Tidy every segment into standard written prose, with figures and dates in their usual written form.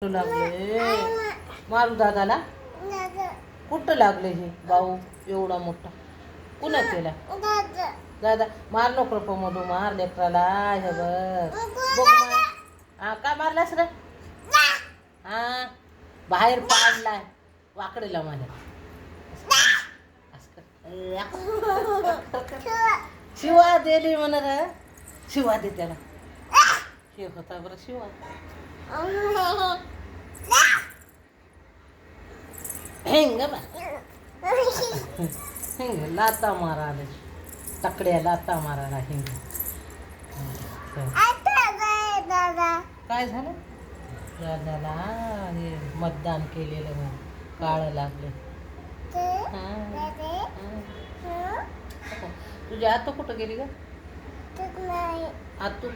लागले मारू दादाला. कुठं लागले हे भाऊ एवढा मोठा कुणा केला? दादा मार नको मधू मार लेकराला. हे बघ हा का मारलास रे? हा बाहेर पाडलाय वाकडेला माझ्या. शिवा दिली म्हणा रे. शिवा दे त्याला. शिव होता बरं शिवा. हेंग हेंग लाता माराले तकड्या लाता मारायला हिंग. काय झालं? दादाला हे मतदान केलेलं मग काळं लागलं. तुझी आतू कुठं गेली ग? आतू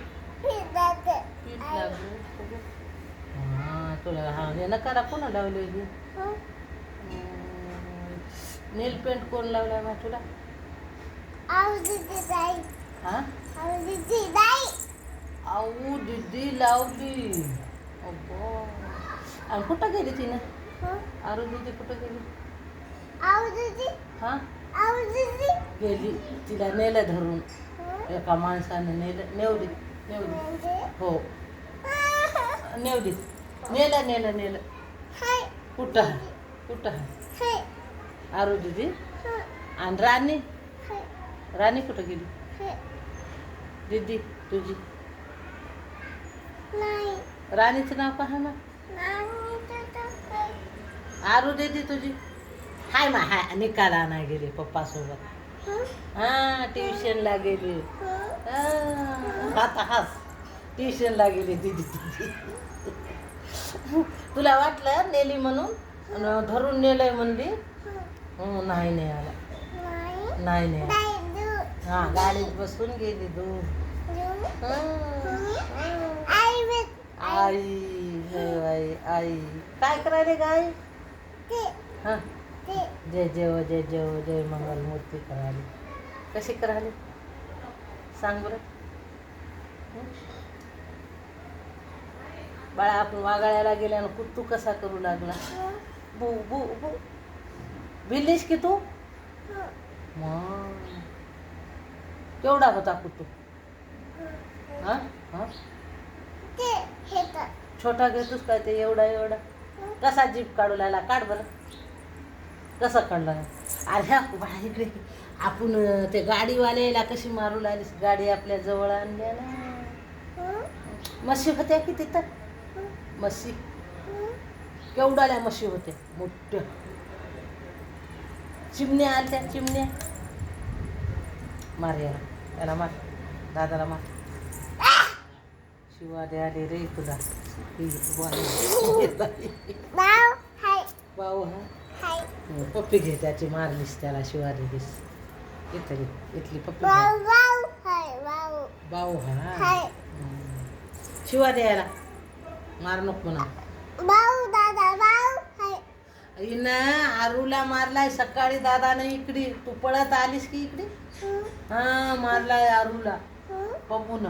पीठ लागलं. हा तुला हा हे नकारा कोणा लावली होती? नेल पेंट कोण लावलाय मग तुला? हा आऊ दीदी लावली. अगो आणि कुठं गेली तिनं? आरू दीदी कुठं गेली? हा गेली. तिला नेलं धरून एका माणसानं नेलं. नेवली नेवली हो नेवली. नेलं नेलं नेलं. कुठं आहे? कुठं आहे आरू दीदी? आणि राणी? राणी कुठं गेली? दीदी तुझी राणीचं नाव काय मग? आरू दीदी तुझी हाय मा हाय. निकाल आणाय गेली पप्पा सोबत. हा ट्युशनला गेली. आता हास ट्युशनला गेली दीदी तुझी. तुला वाटलं नेली म्हणून धरून नेलंय म्हणली. नाही नाही आला. नाही नाही हा गाडीत बसून गेली दूर. आई आई काय करायले गाय? हा जय जेव जय जेव जय मंगल मूर्ती करायली. कशी करायली सांग बरं. बाळा आपण वागाळ्याला गेल्यानं कुत्तू कसा करू लागला? बू बू बू भिल्लीस की तू? मग केवढा होता कुत्तू? हा हा छोटा घेतोस काय ते एवढा एवढा? कसा जीप काढू लागला? काढ बरं. कसा काढला? अरे ह्या बाळा इकडे आपण ते गाडीवाल्याला कशी मारू लागलीस? गाडी आपल्या जवळ आणल्याला म्हशी होत्या की तिथं? म्हशी केवढ्याल्या म्हशी होत्या मोठ्या. चिमण्या आल्या चिमण्या. मार याला त्याला मार. दादाला मार. शिवा दे आले रे तुला. भाऊ हा पप्पी घे त्याची. मारलीस त्याला शिवा दिलीस. इथली इथली पप्पी भाऊ हा शिवा द्यायला मार नको म्हणा. हिनं आरूला मारलाय सकाळी दादाने इकडे. तू पळत आलीस की इकडे? हा मारलाय आरूला पप्पून.